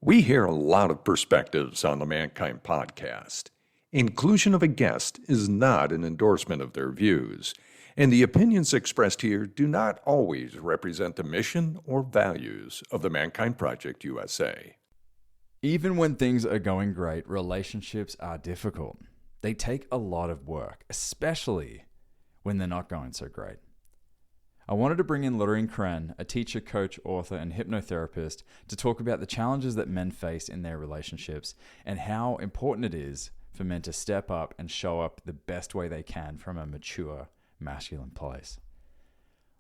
We hear a lot of perspectives on the Mankind podcast. Inclusion of a guest is not an endorsement of their views, and the opinions expressed here do not always represent the mission or values of the Mankind Project USA. Even when things are going great, relationships are difficult. They take a lot of work, especially when they're not going so great. I wanted to bring in Lorin Krenn, a teacher, coach, author, and hypnotherapist, to talk about the challenges that men face in their relationships and how important it is for men to step up and show up the best way they can from a mature, masculine place.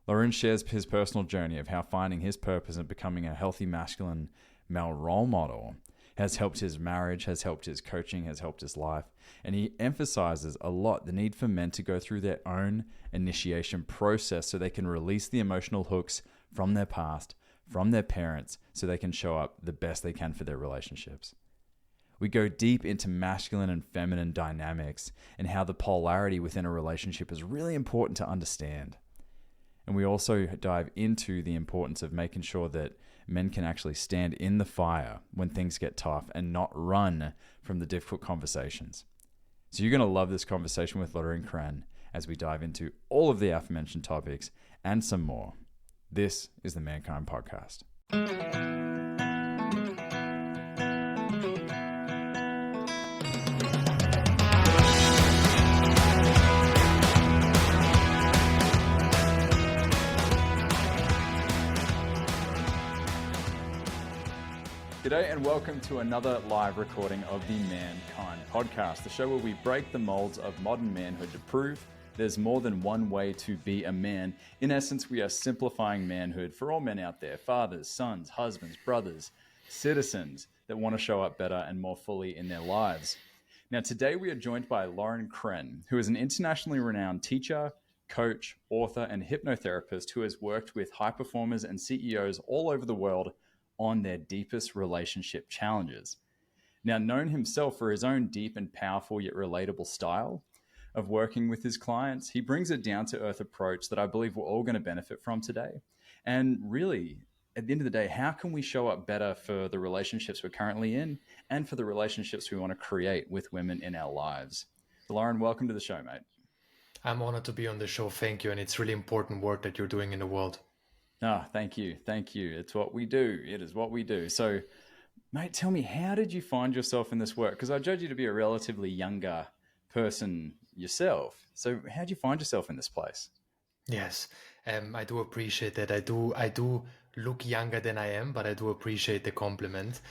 Lorin shares his personal journey of how finding his purpose and becoming a healthy masculine male role model has helped his marriage, has helped his coaching, has helped his life. And he emphasizes a lot the need for men to go through their own initiation process so they can release the emotional hooks from their past, from their parents, so they can show up the best they can for their relationships. We go deep into masculine and feminine dynamics and how the polarity within a relationship is really important to understand. And we also dive into the importance of making sure that men can actually stand in the fire when things get tough and not run from the difficult conversations. So you're going to love this conversation with Lorin Krenn as we dive into all of the aforementioned topics and some more. This is the Mankind Podcast. G'day and welcome to another live recording of the Mankind Podcast, the show where we break the molds of modern manhood to prove there's more than one way to be a man. In essence, we are simplifying manhood for all men out there, fathers, sons, husbands, brothers, citizens that want to show up better and more fully in their lives. Now, today we are joined by Lorin Krenn, who is an internationally renowned teacher, coach, author, and hypnotherapist who has worked with high performers and CEOs all over the world on their deepest relationship challenges. Now, known himself for his own deep and powerful yet relatable style of working with his clients, he brings a down-to-earth approach that I believe we're all going to benefit from today. And really, at the end of the day, how can we show up better for the relationships we're currently in and for the relationships we want to create with women in our lives? Lorin, welcome to the show, mate. I'm honored to be on the show. Thank you. And it's really important work that you're doing in the world. Thank you. Thank you. It's what we do. It is what we do. So, mate, tell me, how did you find yourself in this work? Because I judge you to be a relatively younger person yourself. So how did you find yourself in this place? Yes, I do appreciate that. I do look younger than I am, but I do appreciate the compliment.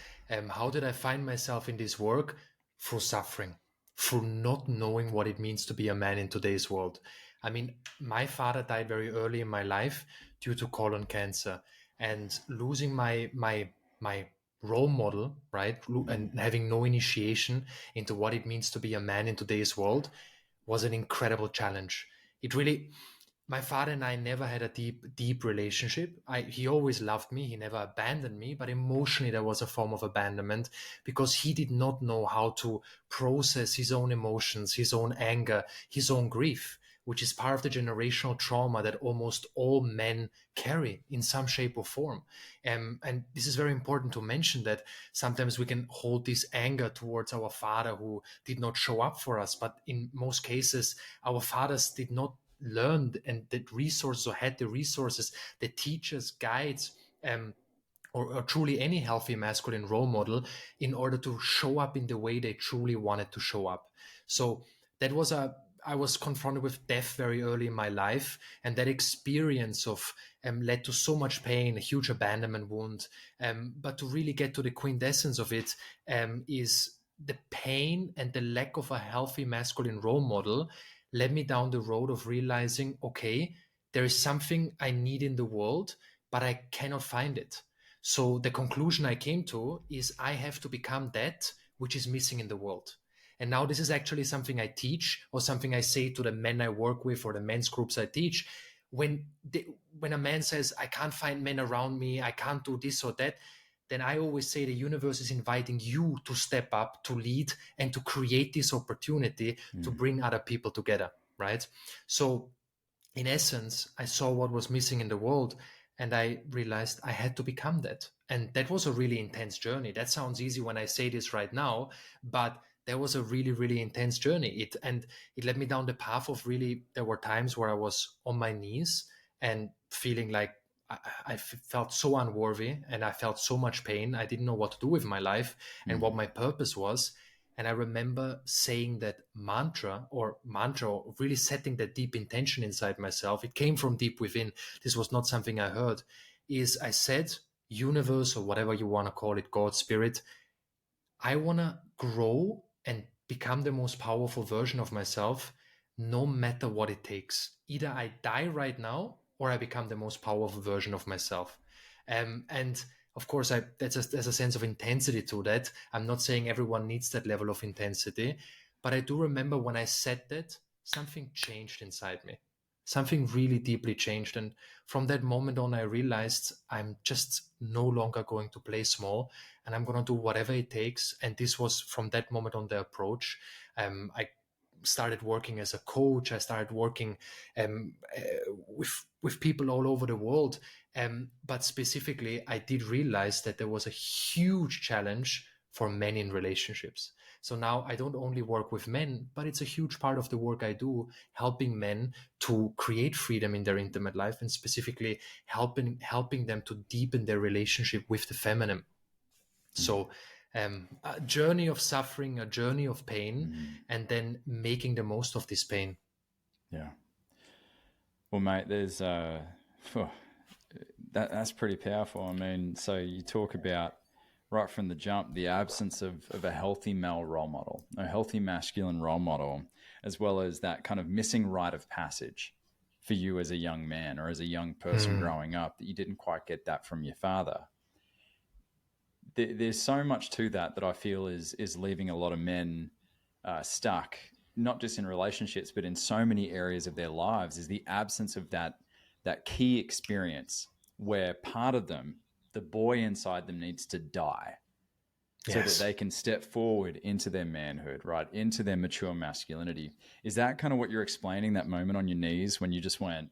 How did I find myself in this work? Through suffering, through not knowing what it means to be a man in today's world. I mean, my father died very early in my life due to colon cancer, and losing my role model, right, and having no initiation into what it means to be a man in today's world was an incredible challenge. My father and I never had a deep relationship. He always loved me. He never abandoned me, but emotionally there was a form of abandonment because he did not know how to process his own emotions, his own anger, his own grief, which is part of the generational trauma that almost all men carry in some shape or form. And this is very important to mention, that sometimes we can hold this anger towards our father who did not show up for us. But in most cases, our fathers did not learn and the resources or had the resources, the teachers, guides, or truly any healthy masculine role model in order to show up in the way they truly wanted to show up. So I was confronted with death very early in my life, and that experience of led to so much pain, a huge abandonment wound. But to really get to the quintessence of it is the pain and the lack of a healthy masculine role model led me down the road of realizing, okay, there is something I need in the world, but I cannot find it. So the conclusion I came to is I have to become that which is missing in the world. And now this is actually something I teach, or something I say to the men I work with or the men's groups I teach. When a man says, I can't find men around me, I can't do this or that, then I always say the universe is inviting you to step up, to lead, and to create this opportunity to bring other people together, right? So in essence, I saw what was missing in the world, and I realized I had to become that. And that was a really intense journey. That sounds easy when I say this right now, but that was a really, really intense journey. It led me down the path of really, there were times where I was on my knees and feeling like I felt so unworthy and I felt so much pain. I didn't know what to do with my life and what my purpose was. And I remember saying that mantra, or really setting that deep intention inside myself. It came from deep within. This was not something I heard. Is I said, universe, or whatever you want to call it, God, spirit, I want to grow and become the most powerful version of myself, no matter what it takes. Either I die right now or I become the most powerful version of myself. And of course, there's a sense of intensity to that. I'm not saying everyone needs that level of intensity, but I do remember when I said that, something changed inside me. Something really deeply changed. And from that moment on, I realized I'm just no longer going to play small and I'm going to do whatever it takes. And this was from that moment on the approach. I started working as a coach. I started working with people all over the world. But specifically, I did realize that there was a huge challenge for men in relationships. So now I don't only work with men, but it's a huge part of the work I do, helping men to create freedom in their intimate life, and specifically helping them to deepen their relationship with the feminine. So a journey of suffering, a journey of pain, and then making the most of this pain. Yeah. Well, mate, there's that's pretty powerful. I mean, so you talk about right from the jump, the absence of a healthy male role model, a healthy masculine role model, as well as that kind of missing rite of passage for you as a young man or as a young person growing up, that you didn't quite get that from your father. There's so much to that I feel is leaving a lot of men stuck, not just in relationships, but in so many areas of their lives, is the absence of that key experience where part of them, the boy inside them, needs to die so that they can step forward into their manhood, right? Into their mature masculinity. Is that kind of what you're explaining, that moment on your knees when you just went,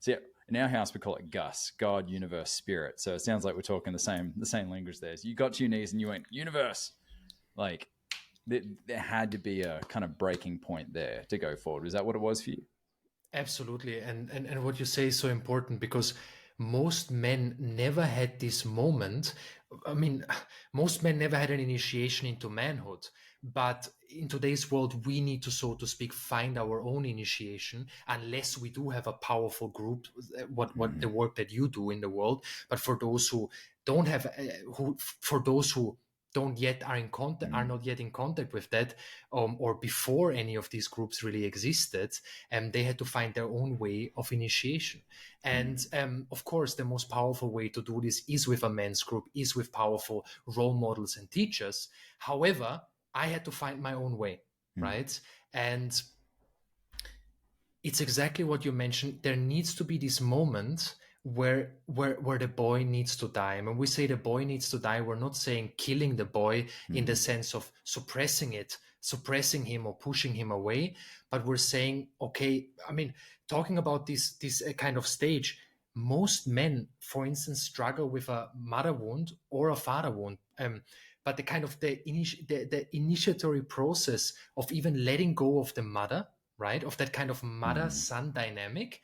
see, in our house, we call it Gus, God, universe, spirit. So it sounds like we're talking the same language there. So you got to your knees and you went, universe. Like there had to be a kind of breaking point there to go forward. Is that what it was for you? Absolutely. And what you say is so important, because most men never had this moment. I mean, most men never had an initiation into manhood. But in today's world, we need to, so to speak, find our own initiation, unless we do have a powerful group, what the work that you do in the world. But for those who don't have, for those who don't yet are in contact, are not yet in contact with that, or before any of these groups really existed, and they had to find their own way of initiation. And of course, the most powerful way to do this is with a men's group, is with powerful role models and teachers. However, I had to find my own way, right? And it's exactly what you mentioned. There needs to be this moment where the boy needs to die. And when we say the boy needs to die, we're not saying killing the boy in the sense of suppressing him or pushing him away, but we're saying, okay, I mean, talking about this kind of stage, most men, for instance, struggle with a mother wound or a father wound. But the kind of the initiatory process of even letting go of the mother, right, of that kind of mother-son dynamic,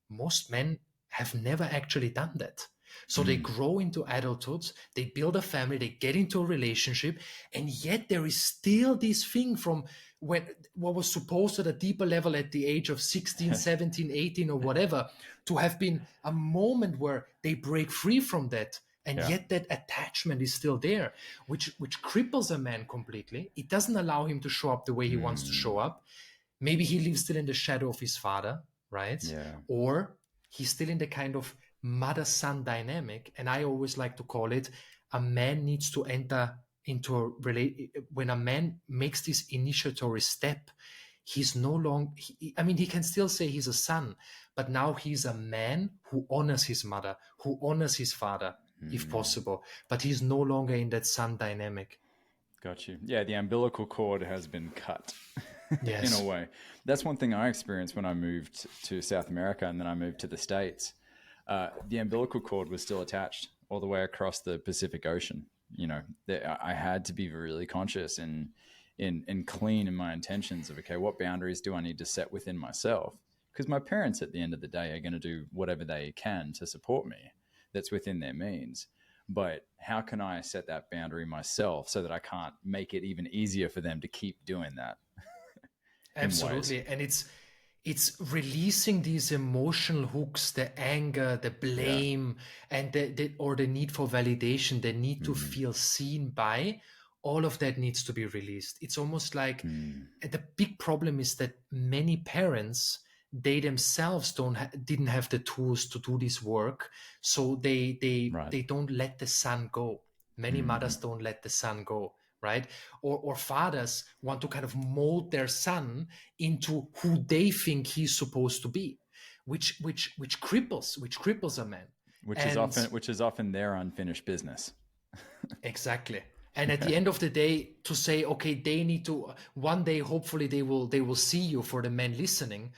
most men have never actually done that. So they grow into adulthood, they build a family, they get into a relationship, and yet there is still this thing from when what was supposed at a deeper level at the age of 16, 17, 18 or whatever, to have been a moment where they break free from that. And yet that attachment is still there, which cripples a man completely. It doesn't allow him to show up the way he wants to show up. Maybe he lives still in the shadow of his father, right? Yeah. Or he's still in the kind of mother-son dynamic. And I always like to call it, a man needs to enter into a when a man makes this initiatory step, he's no longer, I mean, he can still say he's a son, but now he's a man who honors his mother, who honors his father, if possible, but he's no longer in that son dynamic. Got you. Yeah, the umbilical cord has been cut Yes. in a way. That's one thing I experienced when I moved to South America and then I moved to the States. The umbilical cord was still attached all the way across the Pacific Ocean. You know, I had to be really conscious and clean in my intentions of, okay, what boundaries do I need to set within myself? Because my parents at the end of the day are going to do whatever they can to support me that's within their means. But how can I set that boundary myself so that I can't make it even easier for them to keep doing that? Absolutely. And it's releasing these emotional hooks, the anger, the blame, and the need for validation, the need to feel seen by. All of that needs to be released. It's almost like the big problem is that many parents, they themselves didn't have the tools to do this work, so they don't let the sun go. Many mothers don't let the sun go, right? Or fathers want to kind of mold their son into who they think he's supposed to be, which cripples a man. Which is often their unfinished business. Exactly. And at the end of the day, to say, okay, they need to one day, hopefully they will see you, for the men listening.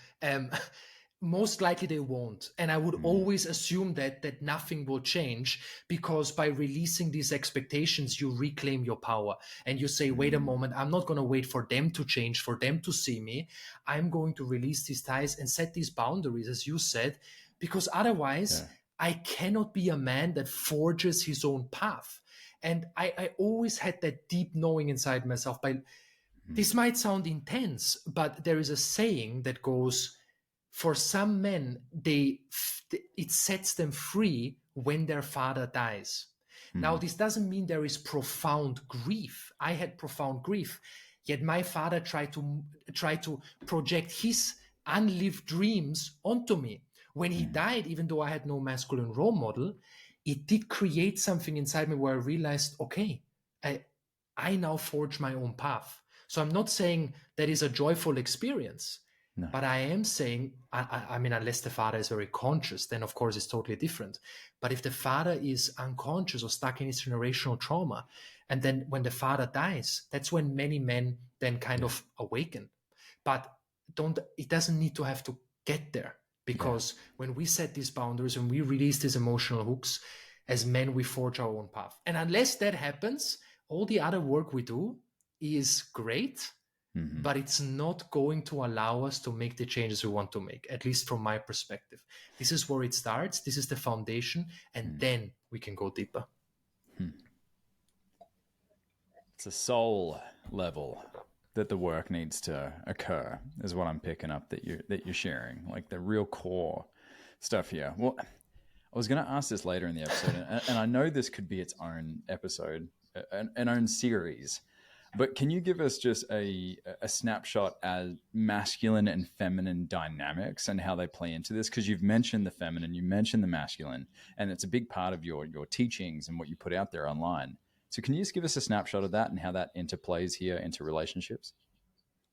Most likely they won't. And I would always assume that nothing will change, because by releasing these expectations, you reclaim your power and you say, wait a moment, I'm not going to wait for them to change, for them to see me. I'm going to release these ties and set these boundaries, as you said, because otherwise I cannot be a man that forges his own path. And I always had that deep knowing inside myself. This might sound intense, but there is a saying that goes, for some men, it sets them free when their father dies. Now, this doesn't mean there is profound grief. I had profound grief, yet my father tried to project his unlived dreams onto me. When he died, even though I had no masculine role model, it did create something inside me where I realized, okay, I now forge my own path. So I'm not saying that is a joyful experience, but I am saying, I mean, unless the father is very conscious, then of course it's totally different. But if the father is unconscious or stuck in his generational trauma, and then when the father dies, that's when many men then kind of awaken. But it doesn't need to have to get there. Because when we set these boundaries, when we release these emotional hooks, as men, we forge our own path. And unless that happens, all the other work we do is great, but it's not going to allow us to make the changes we want to make, at least from my perspective. This is where it starts. This is the foundation. And then we can go deeper. It's a soul level that the work needs to occur, is what I'm picking up that you're sharing, like the real core stuff here. Well, I was going to ask this later in the episode, and I know this could be its own episode, an own series, but can you give us just a snapshot as masculine and feminine dynamics and how they play into this? Because you've mentioned the feminine, you mentioned the masculine, and it's a big part of your teachings and what you put out there online. So can you just give us a snapshot of that and how that interplays here into relationships?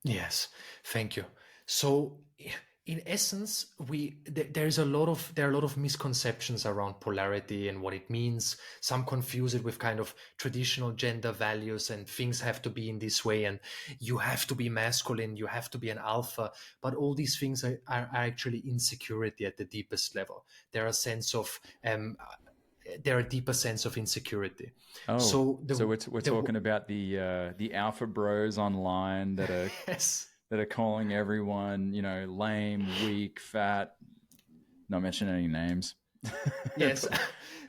Yes, thank you. So in essence, there are a lot of misconceptions around polarity and what it means. Some confuse it with kind of traditional gender values, and things have to be in this way, and you have to be masculine, you have to be an alpha. But all these things are actually insecurity at the deepest level. There are a deeper sense of insecurity. Oh, so we're talking about the alpha bros online that are yes. that are calling everyone, lame, weak, fat. Not mentioning any names. Yes.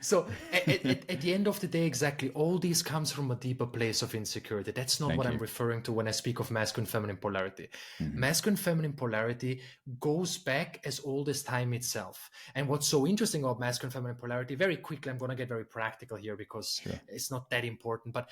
So at the end of the day, exactly, all this comes from a deeper place of insecurity. That's not what I'm referring to when I speak of masculine feminine polarity. Masculine feminine polarity goes back as old as time itself. And what's so interesting about masculine feminine polarity, very quickly, I'm going to get very practical here because it's not that important, but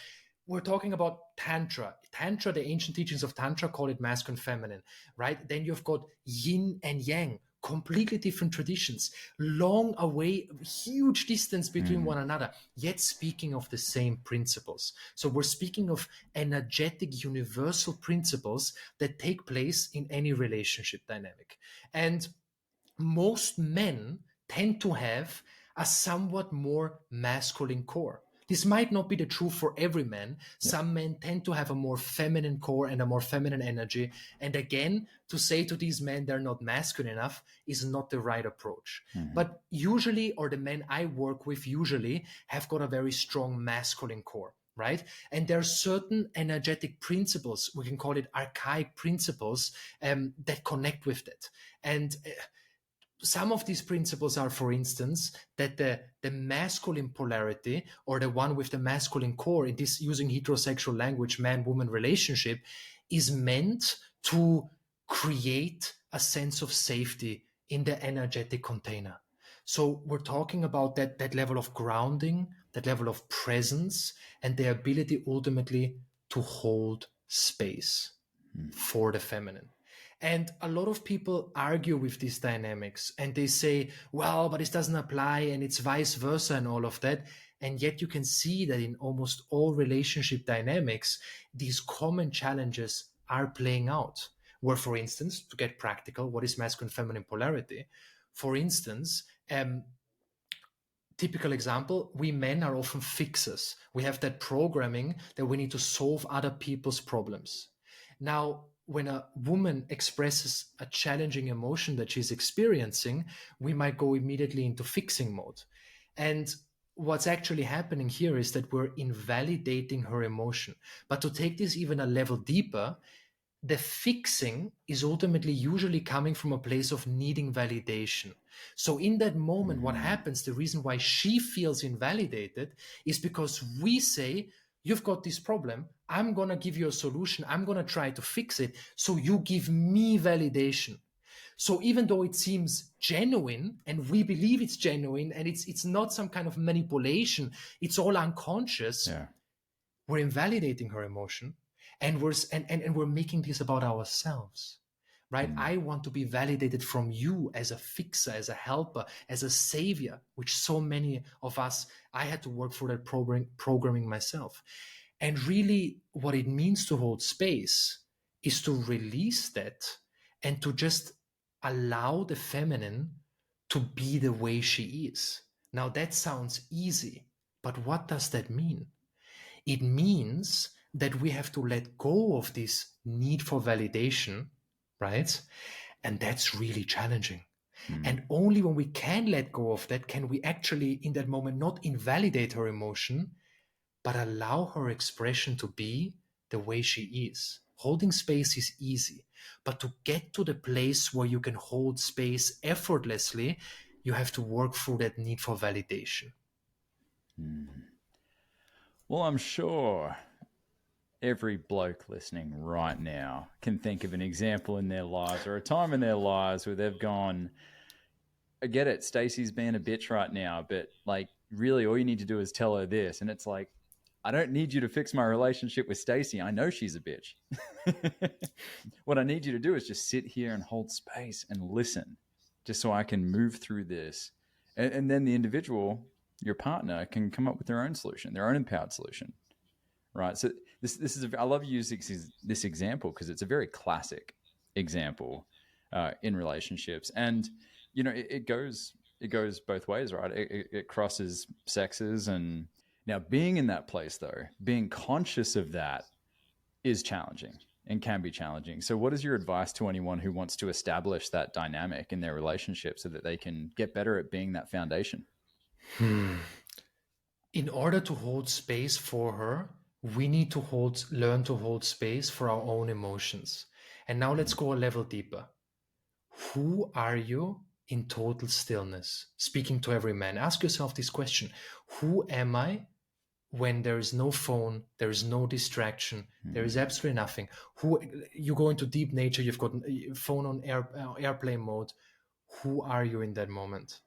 we're talking about Tantra. Tantra, the ancient teachings of Tantra call it masculine feminine, right? Then you've got yin and yang, completely different traditions, long away, huge distance between one another, yet speaking of the same principles. So we're speaking of energetic, universal principles that take place in any relationship dynamic. And most men tend to have a somewhat more masculine core. This might not be the truth for every man. Some men tend to have a more feminine core and a more feminine energy. And again, to say to these men they're not masculine enough is not the right approach. But usually, or the men I work with usually, have got a very strong masculine core, right? And there are certain energetic principles, we can call it archaic principles, that connect with that. And some of these principles are, for instance, that the masculine polarity, or the one with the masculine core, in this, using heterosexual language, man-woman relationship, is meant to create a sense of safety in the energetic container. So we're talking about that level of grounding, that level of presence, and the ability ultimately to hold space for the feminine. And a lot of people argue with these dynamics, and they say, well, but this doesn't apply and it's vice versa and all of that. And yet you can see that in almost all relationship dynamics, these common challenges are playing out. Where, for instance, to get practical, what is masculine feminine polarity? For instance, typical example, we men are often fixers. We have that programming that we need to solve other people's problems. Now, when a woman expresses a challenging emotion that she's experiencing, we might go immediately into fixing mode. And what's actually happening here is that we're invalidating her emotion. But to take this even a level deeper, the fixing is ultimately usually coming from a place of needing validation. So in that moment, what happens, the reason why she feels invalidated is because we say, you've got this problem, I'm going to give you a solution, I'm going to try to fix it, so you give me validation. So even though it seems genuine, and we believe it's genuine, and it's not some kind of manipulation, it's all unconscious, we're invalidating her emotion, and we're making this about ourselves, right? I want to be validated from you as a fixer, as a helper, as a savior, which so many of us, I had to work for that programming myself. And really what it means to hold space is to release that and to just allow the feminine to be the way she is. Now that sounds easy, but what does that mean? It means that we have to let go of this need for validation, right? And that's really challenging. And only when we can let go of that can we actually, in that moment, not invalidate her emotion, but allow her expression to be the way she is. Holding space is easy, but to get to the place where you can hold space effortlessly, you have to work through that need for validation. Well, I'm sure every bloke listening right now can think of an example in their lives or a time in their lives where they've gone, I get it, Stacey's being a bitch right now, but like really all you need to do is tell her this. And it's like, I don't need you to fix my relationship with Stacey. I know she's a bitch. What I need you to do is just sit here and hold space and listen, just so I can move through this. And then the individual, your partner, can come up with their own solution, their own empowered solution. Right. So this is I love using this example because it's a very classic example in relationships, and you know it goes both ways, right? It crosses sexes, and now being in that place, though, being conscious of that is challenging and can be challenging. So, what is your advice to anyone who wants to establish that dynamic in their relationship so that they can get better at being that foundation? In order to hold space for her, we need to learn to hold space for our own emotions. And now let's go a level deeper. Who are you in total stillness? Speaking to every man, ask yourself this question. Who am I when there is no phone, there is no distraction, there is absolutely nothing? Who you go into deep nature, you've got phone on airplane mode. Who are you in that moment?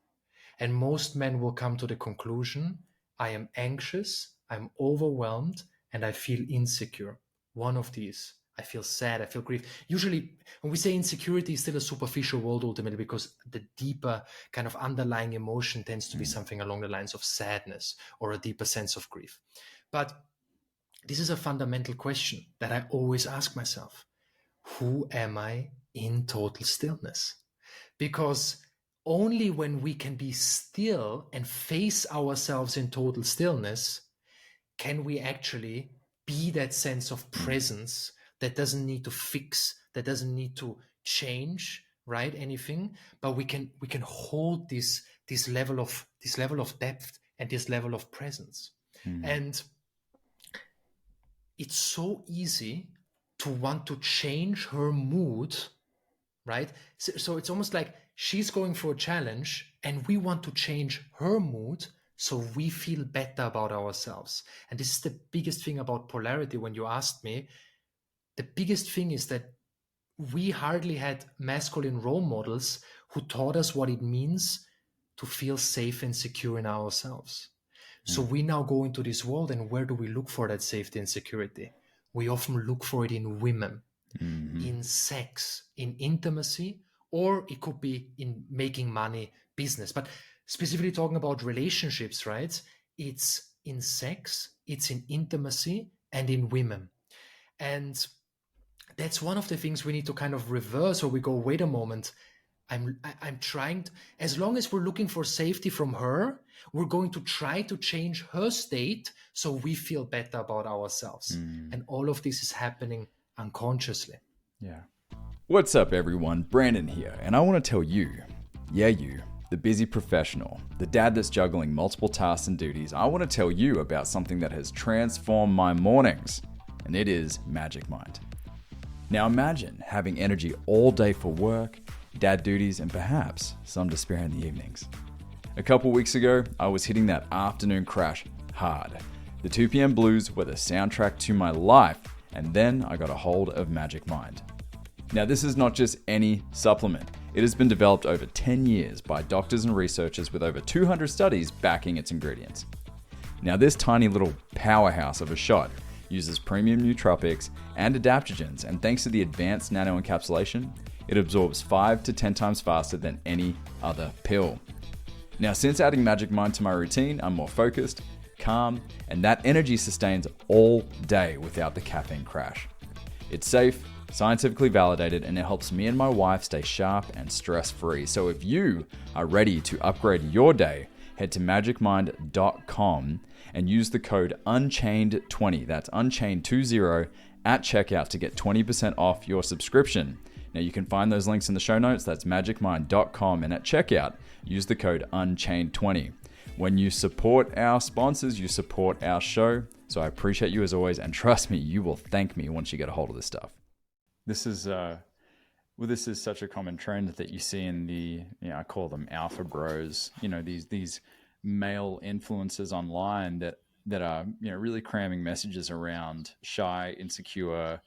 And most men will come to the conclusion, I am anxious, I'm overwhelmed, and I feel insecure. One of these. I feel sad, I feel grief. Usually, when we say insecurity, is still a superficial word ultimately, because the deeper kind of underlying emotion tends to be something along the lines of sadness or a deeper sense of grief. But this is a fundamental question that I always ask myself. Who am I in total stillness? Because only when we can be still and face ourselves in total stillness can we actually be that sense of presence that doesn't need to fix, that doesn't need to change, right? Anything, but we can hold this level of depth and this level of presence. And it's so easy to want to change her mood, right? So it's almost like she's going through a challenge and we want to change her mood so we feel better about ourselves. And this is the biggest thing about polarity. When you asked me, the biggest thing is that we hardly had masculine role models who taught us what it means to feel safe and secure in ourselves. So we now go into this world, and where do we look for that safety and security? We often look for it in women, in sex, in intimacy, or it could be in making money, business. But specifically talking about relationships, right? It's in sex, it's in intimacy, and in women. And that's one of the things we need to kind of reverse, or we go, wait a moment, I'm trying to, as long as we're looking for safety from her, we're going to try to change her state so we feel better about ourselves. And all of this is happening unconsciously. Yeah. What's up, everyone? Brandon here, and I want to tell you, you, the busy professional, the dad that's juggling multiple tasks and duties, I want to tell you about something that has transformed my mornings, and it is Magic Mind. Now imagine having energy all day for work, dad duties, and perhaps some to spare in the evenings. A couple weeks ago, I was hitting that afternoon crash hard. The 2 p.m. blues were the soundtrack to my life, and then I got a hold of Magic Mind. Now this is not just any supplement. It has been developed over 10 years by doctors and researchers with over 200 studies backing its ingredients. Now this tiny little powerhouse of a shot uses premium nootropics and adaptogens, and thanks to the advanced nano-encapsulation, it absorbs 5 to 10 times faster than any other pill. Now, since adding Magic Mind to my routine, I'm more focused, calm, and that energy sustains all day without the caffeine crash. It's safe, scientifically validated, and it helps me and my wife stay sharp and stress-free. So if you are ready to upgrade your day, head to magicmind.com and use the code UNCHAINED20, that's UNCHAINED20, at checkout to get 20% off your subscription. Now you can find those links in the show notes, that's magicmind.com, and at checkout, use the code UNCHAINED20. When you support our sponsors, you support our show, so I appreciate you as always, and trust me, you will thank me once you get a hold of this stuff. This is such a common trend that you see in the, I call them alpha bros, these male influencers online that are, really cramming messages around shy, insecure,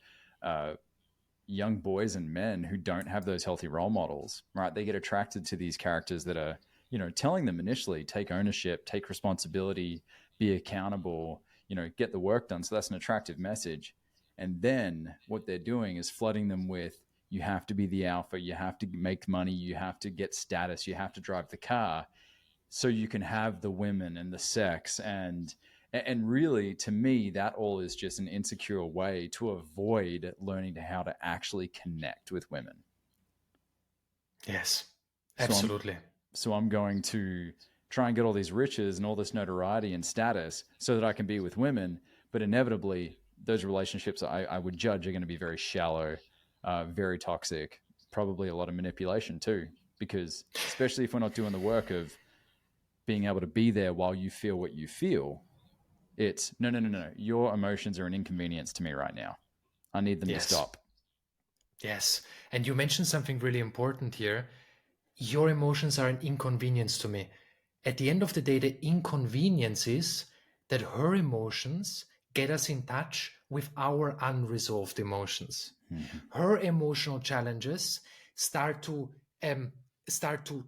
young boys and men who don't have those healthy role models, right? They get attracted to these characters that are, telling them initially, take ownership, take responsibility, be accountable, get the work done. So that's an attractive message. And then what they're doing is flooding them with, you have to be the alpha, you have to make money, you have to get status, you have to drive the car so you can have the women and the sex. And really, to me, that all is just an insecure way to avoid learning how to actually connect with women. Yes, absolutely. So I'm going to try and get all these riches and all this notoriety and status so that I can be with women. But inevitably, those relationships I would judge are going to be very shallow, very toxic, probably a lot of manipulation too. Because especially if we're not doing the work of being able to be there while you feel what you feel, it's no. Your emotions are an inconvenience to me right now. I need them to stop. Yes. And you mentioned something really important here. Your emotions are an inconvenience to me. At the end of the day, the inconvenience is that her emotions get us in touch with our unresolved emotions. Mm-hmm. Her emotional challenges start to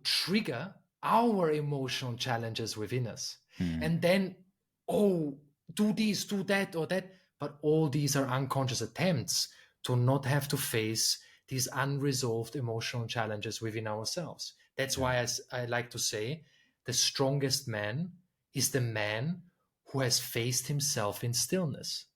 trigger our emotional challenges within us. Mm-hmm. And then, do this, do that, or that. But all these are unconscious attempts to not have to face these unresolved emotional challenges within ourselves. That's why I like to say the strongest man is the man who has faced himself in stillness.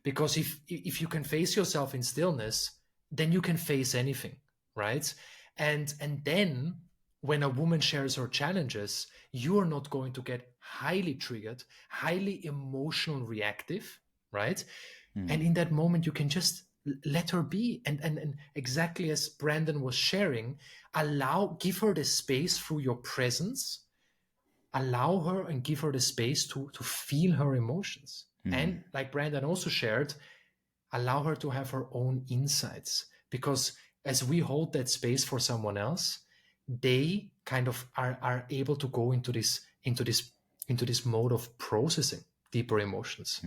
Because if you can face yourself in stillness, then you can face anything, right? And then when a woman shares her challenges, you are not going to get highly triggered, highly emotional reactive, right? Mm. And in that moment, you can just let her be. And exactly as Brandon was sharing, give her the space through your presence, allow her and give her the space to feel her emotions. And like Brandon also shared, allow her to have her own insights, because as we hold that space for someone else, they kind of are able to go into this mode of processing deeper emotions.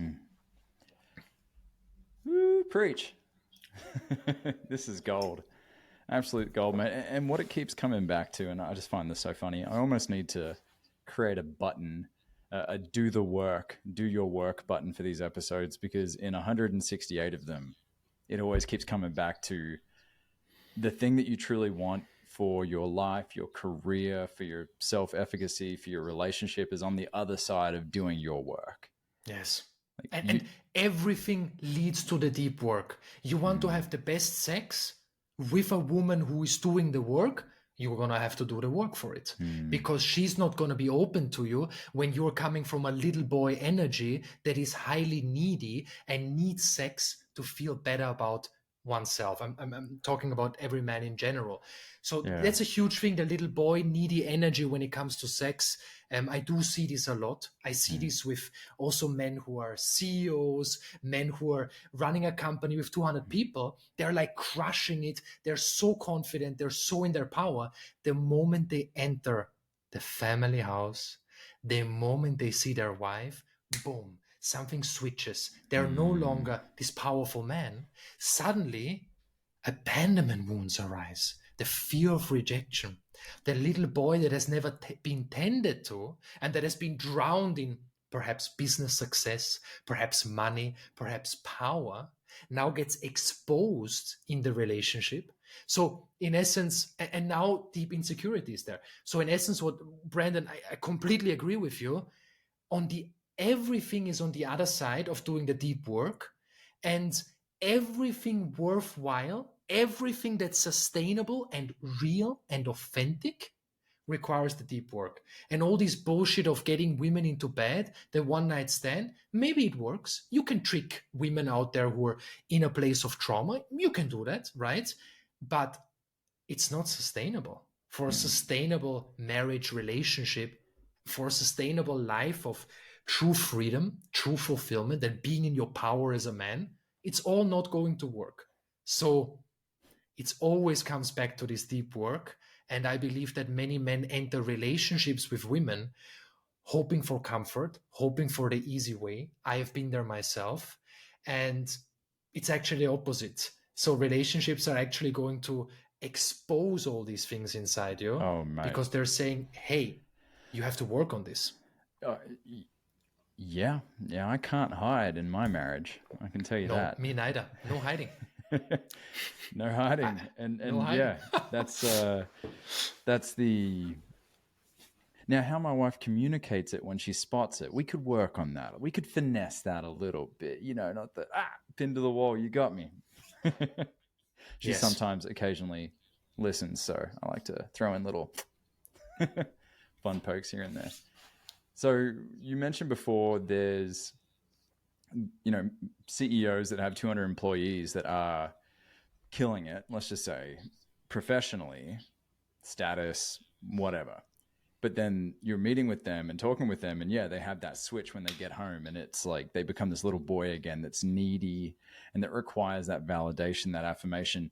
Woo, preach. This is gold. Absolute gold, mate. And what it keeps coming back to, and I just find this so funny, I almost need to create a button, a do your work button for these episodes, because in 168 of them, it always keeps coming back to the thing that you truly want for your life, your career, for your self-efficacy, for your relationship is on the other side of doing your work. Yes. Like And everything leads to the deep work. You want to have the best sex with a woman who is doing the work, you're going to have to do the work for it, because she's not going to be open to you when you're coming from a little boy energy that is highly needy and needs sex to feel better about oneself. I'm talking about every man in general. So that's a huge thing, the little boy needy energy when it comes to sex. I do see this a lot. I see this with also men who are CEOs, men who are running a company with 200 people. They're like crushing it. They're so confident. They're so in their power. The moment they enter the family house, the moment they see their wife, boom, something switches. They're no longer this powerful man. Suddenly, abandonment wounds arise, the fear of rejection, the little boy that has never been tended to and that has been drowned in perhaps business success, perhaps money, perhaps power, now gets exposed in the relationship. So in essence, and now deep insecurity is there. So in essence, what Brandon, I completely agree with you. Everything is on the other side of doing the deep work, and everything worthwhile, everything that's sustainable and real and authentic requires the deep work. And all this bullshit of getting women into bed, the one night stand, maybe it works. You can trick women out there who are in a place of trauma. You can do that, right? But it's not sustainable. For a sustainable marriage relationship, for a sustainable life of true freedom, true fulfillment, and being in your power as a man, it's all not going to work. So it always comes back to this deep work. And I believe that many men enter relationships with women hoping for comfort, hoping for the easy way. I have been there myself. And it's actually the opposite. So relationships are actually going to expose all these things inside you, because they're saying, hey, you have to work on this. Yeah, I can't hide in my marriage. I can tell you that. Me neither. No hiding. No hiding. And no hiding. Yeah, that's the. Now, how my wife communicates it when she spots it, we could work on that. We could finesse that a little bit, not the pin to the wall, you got me. She sometimes occasionally listens, so I like to throw in little fun pokes here and there. So you mentioned before there's, CEOs that have 200 employees that are killing it, let's just say, professionally, status, whatever. But then you're meeting with them and talking with them, and they have that switch when they get home, and it's like they become this little boy again that's needy and that requires that validation, that affirmation.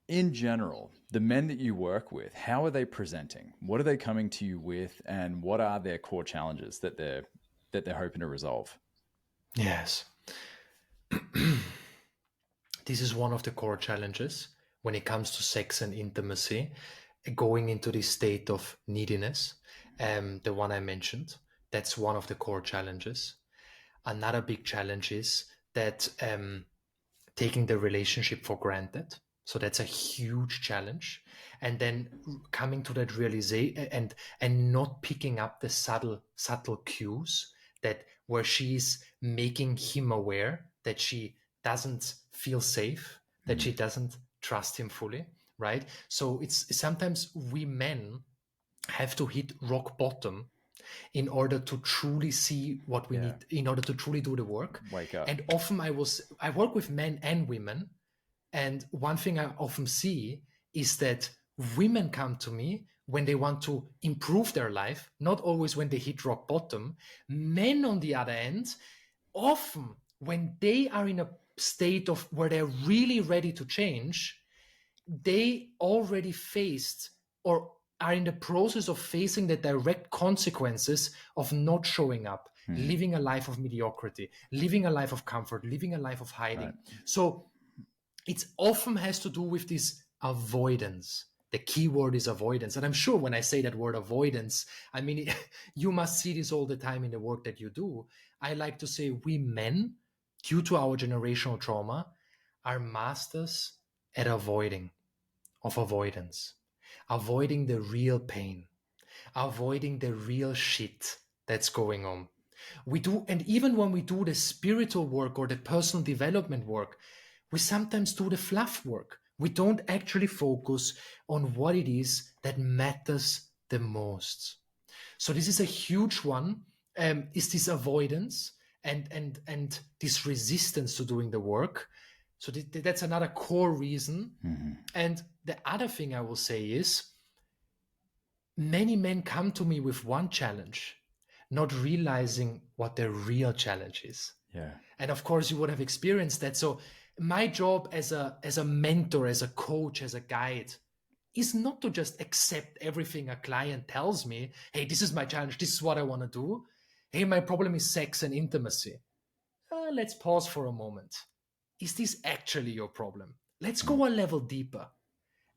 In general, the men that you work with, how are they presenting? What are they coming to you with, and what are their core challenges that they're hoping to resolve? Yes. This is one of the core challenges when it comes to sex and intimacy, going into this state of neediness, the one I mentioned. That's one of the core challenges. Another big challenge is that taking the relationship for granted. So that's a huge challenge. And then coming to that realization and not picking up the subtle cues that where she's making him aware that she doesn't feel safe, that she doesn't trust him fully, right? So it's sometimes we men have to hit rock bottom in order to truly see what we need, in order to truly do the work. Wake up. And often I work with men and women. And one thing I often see is that women come to me when they want to improve their life, not always when they hit rock bottom. Men, on the other end, often when they are in a state of where they're really ready to change, they already faced or are in the process of facing the direct consequences of not showing up, living a life of mediocrity, living a life of comfort, living a life of hiding. Right. So it often has to do with this avoidance. The key word is avoidance. And I'm sure when I say that word avoidance, I mean, you must see this all the time in the work that you do. I like to say we men, due to our generational trauma, are masters at avoidance, avoiding the real pain, avoiding the real shit that's going on. We do, and even when we do the spiritual work or the personal development work, we sometimes do the fluff work. We don't actually focus on what it is that matters the most. So this is a huge one, is this avoidance and this resistance to doing the work. So that's another core reason. And the other thing I will say is, many men come to me with one challenge, not realizing what their real challenge is. Yeah. And of course, you would have experienced that. So my job as a mentor, as a coach, as a guide, is not to just accept everything a client tells me. Hey, this is my challenge. This is what I want to do. Hey, my problem is sex and intimacy. Let's pause for a moment. Is this actually your problem? Let's go a level deeper.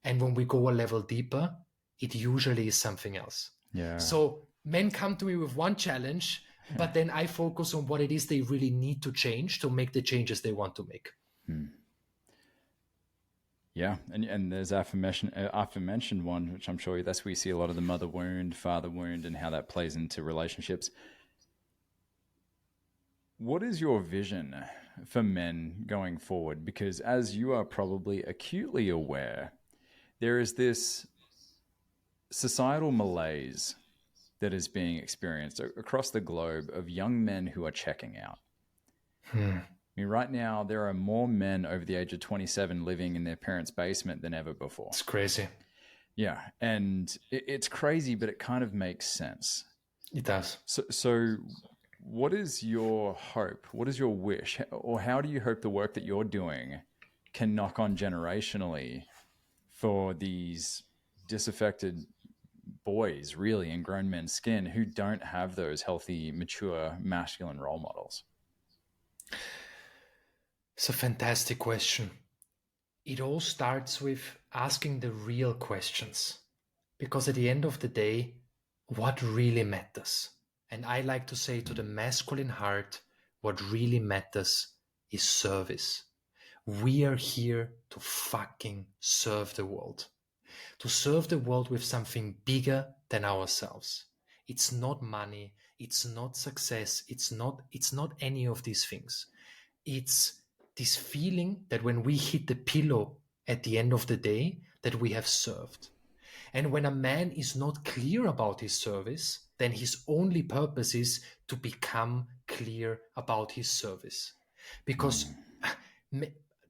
And when we go a level deeper, it usually is something else. Yeah. So men come to me with one challenge, but then I focus on what it is they really need to change to make the changes they want to make. Yeah, and there's aforementioned one, which I'm sure that's where you see a lot of the mother wound, father wound, and how that plays into relationships. What is your vision for men going forward? Because as you are probably acutely aware, there is this societal malaise that is being experienced across the globe of young men who are checking out. I mean, right now, there are more men over the age of 27 living in their parents' basement than ever before. It's crazy. Yeah, and it's crazy, but it kind of makes sense. It does. So what is your hope? What is your wish? Or how do you hope the work that you're doing can knock on generationally for these disaffected boys, really, in grown men's skin who don't have those healthy, mature, masculine role models? It's a fantastic question. It all starts with asking the real questions. Because at the end of the day, what really matters? And I like to say to the masculine heart, what really matters is service. We are here to fucking serve the world. To serve the world with something bigger than ourselves. It's not money. It's not success. It's not any of these things. It's this feeling that when we hit the pillow at the end of the day, that we have served. And when a man is not clear about his service, then his only purpose is to become clear about his service. Because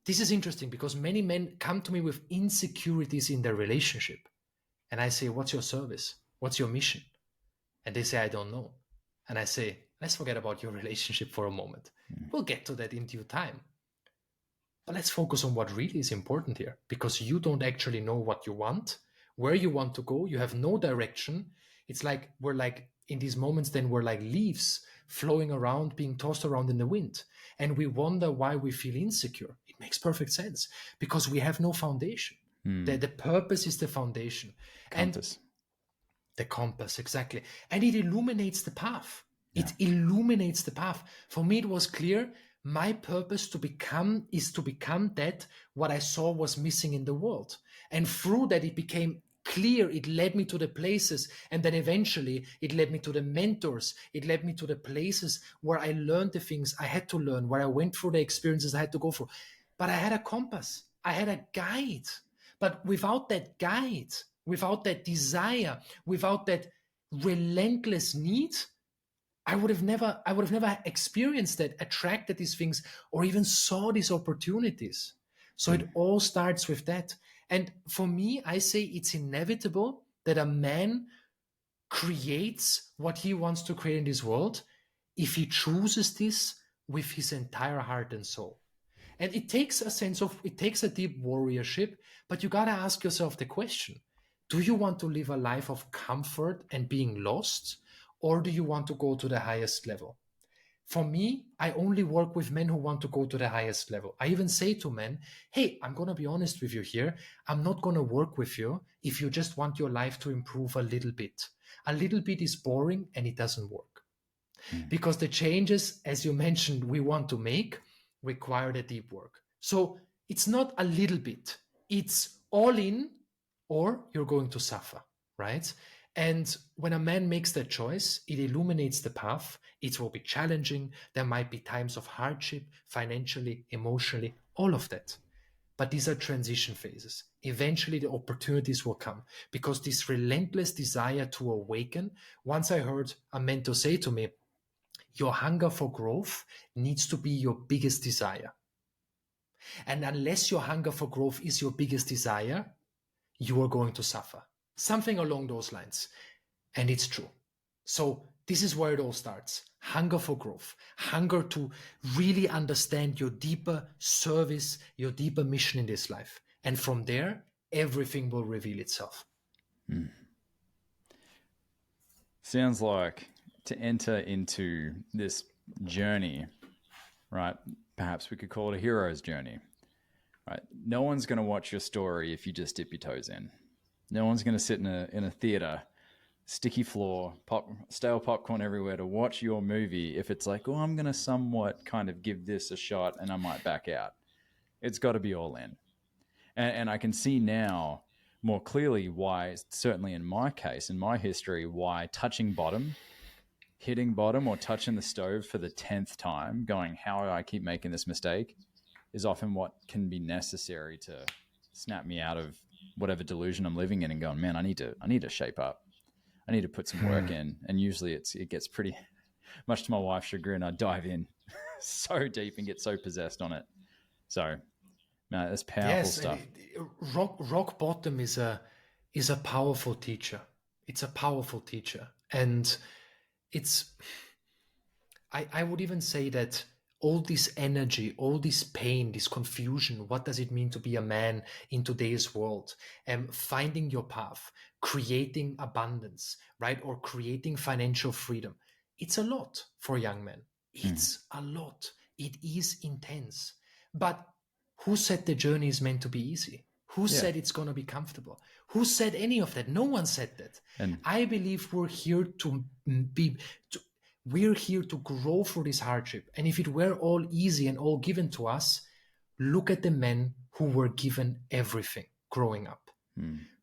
this is interesting, because many men come to me with insecurities in their relationship. And I say, what's your service? What's your mission? And they say, I don't know. And I say, let's forget about your relationship for a moment. We'll get to that in due time. But let's focus on what really is important here, because you don't actually know what you want, where you want to go. You have no direction. It's like we're like in these moments, then we're like leaves flowing around, being tossed around in the wind. And we wonder why we feel insecure. It makes perfect sense because we have no foundation. The purpose is the foundation. Compass. And the compass, exactly. And it illuminates the path. It illuminates the path. For me, it was clear. My purpose is to become that what I saw was missing in the world. And through that, it became clear. It led me to the places. And then eventually it led me to the mentors. It led me to the places where I learned the things I had to learn, where I went through the experiences I had to go through. But I had a compass. I had a guide. But without that guide, without that desire, without that relentless need, I would have never experienced that, attracted these things, or even saw these opportunities. So it all starts with that. And for me, I say it's inevitable that a man creates what he wants to create in this world if he chooses this with his entire heart and soul. And it takes a deep warriorship, but you got to ask yourself the question, do you want to live a life of comfort and being lost, or do you want to go to the highest level? For me, I only work with men who want to go to the highest level. I even say to men, hey, I'm going to be honest with you here. I'm not going to work with you if you just want your life to improve a little bit. A little bit is boring and it doesn't work. Because the changes, as you mentioned, we want to make require the deep work. So it's not a little bit. It's all in, or you're going to suffer, right? And when a man makes that choice, it illuminates the path. It will be challenging. There might be times of hardship, financially, emotionally, all of that. But these are transition phases. Eventually, the opportunities will come, because this relentless desire to awaken. Once I heard a mentor say to me, your hunger for growth needs to be your biggest desire. And unless your hunger for growth is your biggest desire, you are going to suffer. Something along those lines. And it's true. So this is where it all starts. Hunger for growth. Hunger to really understand your deeper service, your deeper mission in this life. And from there, everything will reveal itself. Sounds like to enter into this journey, right? Perhaps we could call it a hero's journey, right? No one's going to watch your story if you just dip your toes in. No one's going to sit in a theater, sticky floor, stale popcorn everywhere to watch your movie if it's like, oh, I'm going to somewhat kind of give this a shot and I might back out. It's got to be all in. And I can see now more clearly why, certainly in my case, in my history, why touching bottom, hitting bottom, or touching the stove for the 10th time, going, how do I keep making this mistake, is often what can be necessary to snap me out of whatever delusion I'm living in and going, man, I need to shape up. I need to put some work in. And usually it gets pretty, much to my wife's chagrin, I dive in so deep and get so possessed on it. So, man, that's powerful stuff. Rock bottom is a powerful teacher. It's a powerful teacher. And I would even say that all this energy, all this pain, this confusion, what does it mean to be a man in today's world? Finding your path, creating abundance, right? Or creating financial freedom. It's a lot for young men. It's a lot. It is intense. But who said the journey is meant to be easy? Who said it's going to be comfortable? Who said any of that? No one said that. And I believe we're here we're here to grow through this hardship. And if it were all easy and all given to us, look at the men who were given everything growing up.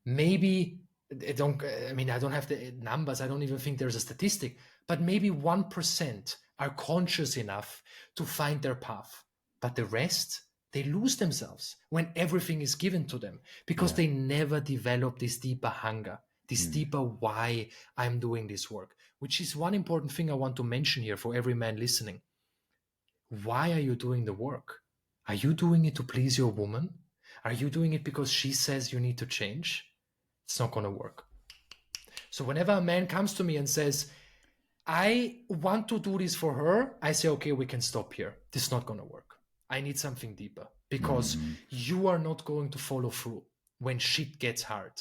Maybe, I don't have the numbers. I don't even think there's a statistic, but maybe 1% are conscious enough to find their path. But the rest, they lose themselves when everything is given to them, because they never develop this deeper hunger, this deeper why I'm doing this work, which is one important thing I want to mention here for every man listening. Why are you doing the work? Are you doing it to please your woman? Are you doing it because she says you need to change? It's not going to work. So whenever a man comes to me and says, I want to do this for her, I say, okay, we can stop here. This is not going to work. I need something deeper, because you are not going to follow through when shit gets hard.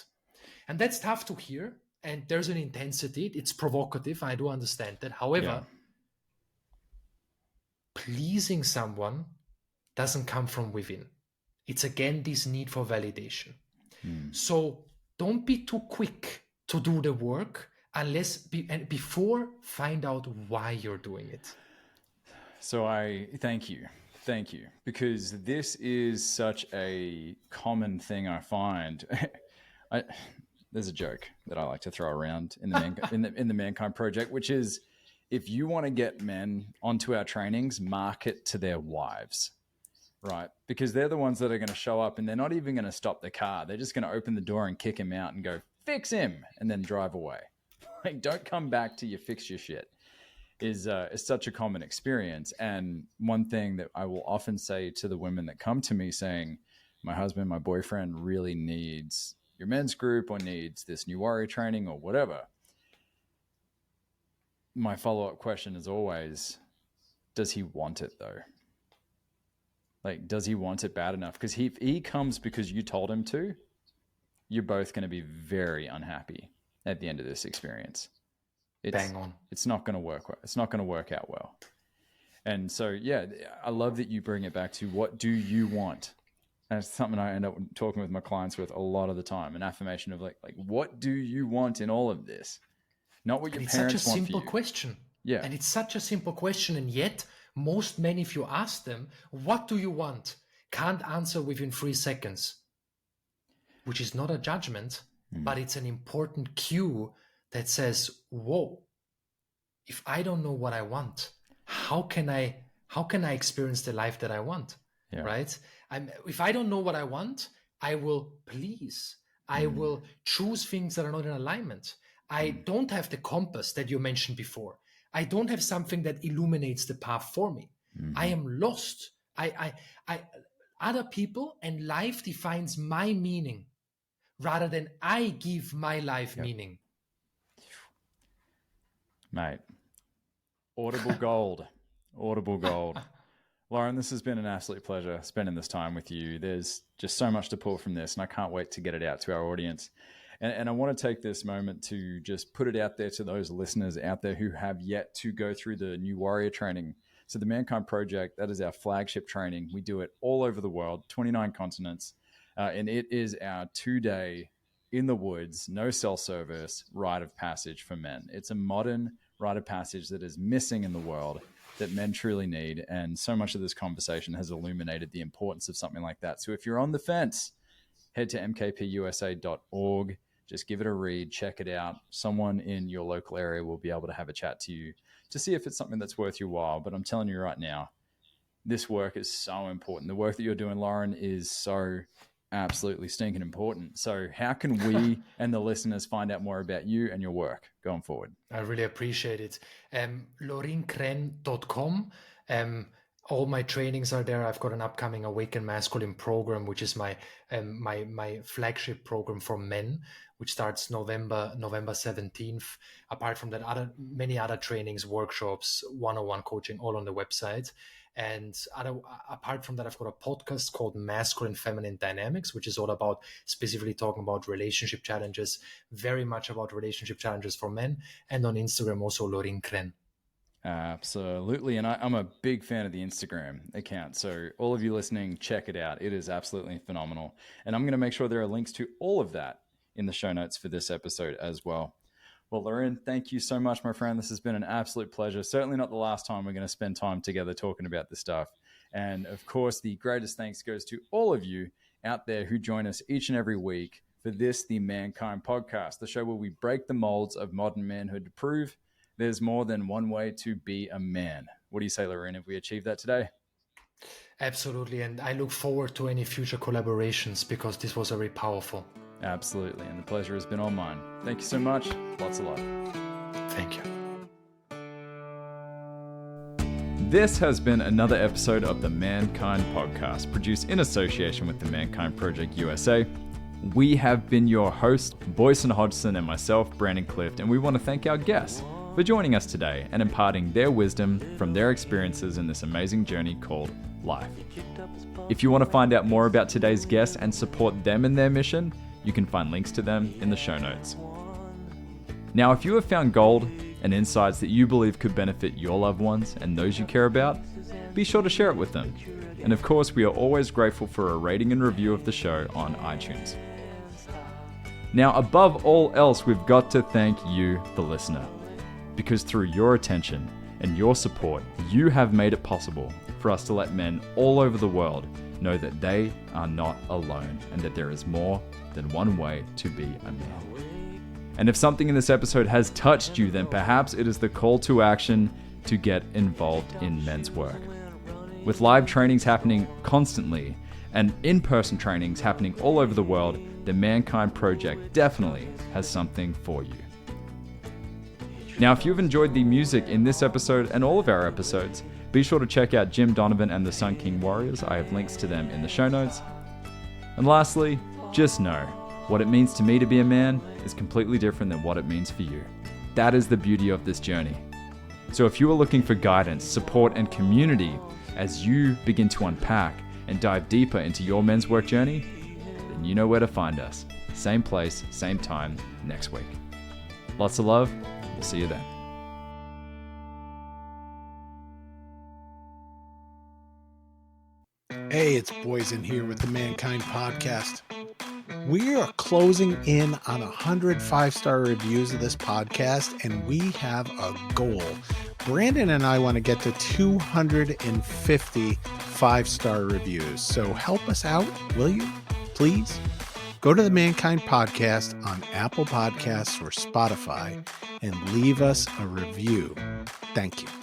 And that's tough to hear. And there's an intensity. It's provocative. I do understand that. However, pleasing someone doesn't come from within. It's again this need for validation. So don't be too quick to do the work and before find out why you're doing it. So I thank you, because this is such a common thing I find. There's a joke that I like to throw around in the Mankind Project, which is, if you want to get men onto our trainings, market to their wives, right? Because they're the ones that are going to show up, and they're not even going to stop the car. They're just going to open the door and kick him out and go, fix him, and then drive away. Like, don't come back till you fix your shit is such a common experience. And one thing that I will often say to the women that come to me saying, my husband, my boyfriend really needs your men's group or needs this new warrior training or whatever. My follow-up question is always, does he want it though? Like, does he want it bad enough? Because if he comes because you told him to, you're both going to be very unhappy at the end of this experience. Bang on. It's not going to work. It's not going to work out well. And so, yeah, I love that you bring it back to what do you want? And it's something I end up talking with my clients with a lot of the time. An affirmation of like what do you want in all of this? Not what your parents want for you. It's such a simple question. Yeah. And it's such a simple question. And yet most men, if you ask them, what do you want? Can't answer within 3 seconds, which is not a judgment, but it's an important cue that says, whoa, if I don't know what I want, how can I experience the life that I want? Yeah. Right? If I don't know what I want, I will please. I will choose things that are not in alignment. I don't have the compass that you mentioned before. I don't have something that illuminates the path for me. I am lost. I other people and life defines my meaning rather than I give my life meaning. Mate, audible gold. Lorin, this has been an absolute pleasure spending this time with you. There's just so much to pull from this, and I can't wait to get it out to our audience. And I want to take this moment to just put it out there to those listeners out there who have yet to go through the new warrior training. So the Mankind Project, that is our flagship training. We do it all over the world, 29 continents. And it is our 2-day in the woods, no cell service rite of passage for men. It's a modern rite of passage that is missing in the world that men truly need. And so much of this conversation has illuminated the importance of something like that. So if you're on the fence, head to mkpusa.org. Just give it a read, check it out. Someone in your local area will be able to have a chat to you to see if it's something that's worth your while. But I'm telling you right now, this work is so important. The work that you're doing, Lorin, is so absolutely stinking important. So how can we and the listeners find out more about you and your work going forward? I really appreciate it. LorinKrenn.com. All my trainings are there. I've got an upcoming Awaken Masculine program, which is my flagship program for men, which starts November 17th. Apart from that, many other trainings, workshops, one-on-one coaching, all on the website. And apart from that, I've got a podcast called Masculine Feminine Dynamics, which is all about specifically talking about relationship challenges, very much about relationship challenges for men. And on Instagram, also Lorin Krenn. Absolutely. And I'm a big fan of the Instagram account. So all of you listening, check it out. It is absolutely phenomenal. And I'm going to make sure there are links to all of that in the show notes for this episode as well. Well, Lorin, thank you so much, my friend. This has been an absolute pleasure. Certainly not the last time we're going to spend time together talking about this stuff. And of course, the greatest thanks goes to all of you out there who join us each and every week for this, the Mankind Podcast, the show where we break the molds of modern manhood to prove there's more than one way to be a man. What do you say, Lorin, if we achieve that today? Absolutely. And I look forward to any future collaborations because this was very powerful. Absolutely. And the pleasure has been all mine. Thank you so much. Lots of love. Thank you. This has been another episode of the Mankind Podcast, produced in association with the Mankind Project USA. We have been your host, Boyson Hodgson, and myself, Brandon Clift, and we want to thank our guests for joining us today and imparting their wisdom from their experiences in this amazing journey called life. If you want to find out more about today's guests and support them in their mission, you can find links to them in the show notes. Now, if you have found gold and insights that you believe could benefit your loved ones and those you care about, be sure to share it with them. And of course, we are always grateful for a rating and review of the show on iTunes. Now, above all else, we've got to thank you, the listener, because through your attention and your support, you have made it possible for us to let men all over the world know that they are not alone and that there is more than one way to be a man. And if something in this episode has touched you, then perhaps it is the call to action to get involved in men's work. With live trainings happening constantly and in-person trainings happening all over the world, the Mankind Project definitely has something for you. Now, if you've enjoyed the music in this episode and all of our episodes, be sure to check out Jim Donovan and the Sun King Warriors. I have links to them in the show notes. And lastly, just know, what it means to me to be a man is completely different than what it means for you. That is the beauty of this journey. So if you are looking for guidance, support, and community as you begin to unpack and dive deeper into your men's work journey, then you know where to find us. Same place, same time, next week. Lots of love. We'll see you then. Hey, it's Boysen here with the Mankind Podcast. We are closing in on 100 5-star reviews of this podcast, and we have a goal. Brandon and I want to get to 250 5-star reviews. So help us out, will you? Please go to the Mankind Podcast on Apple Podcasts or Spotify and leave us a review. Thank you.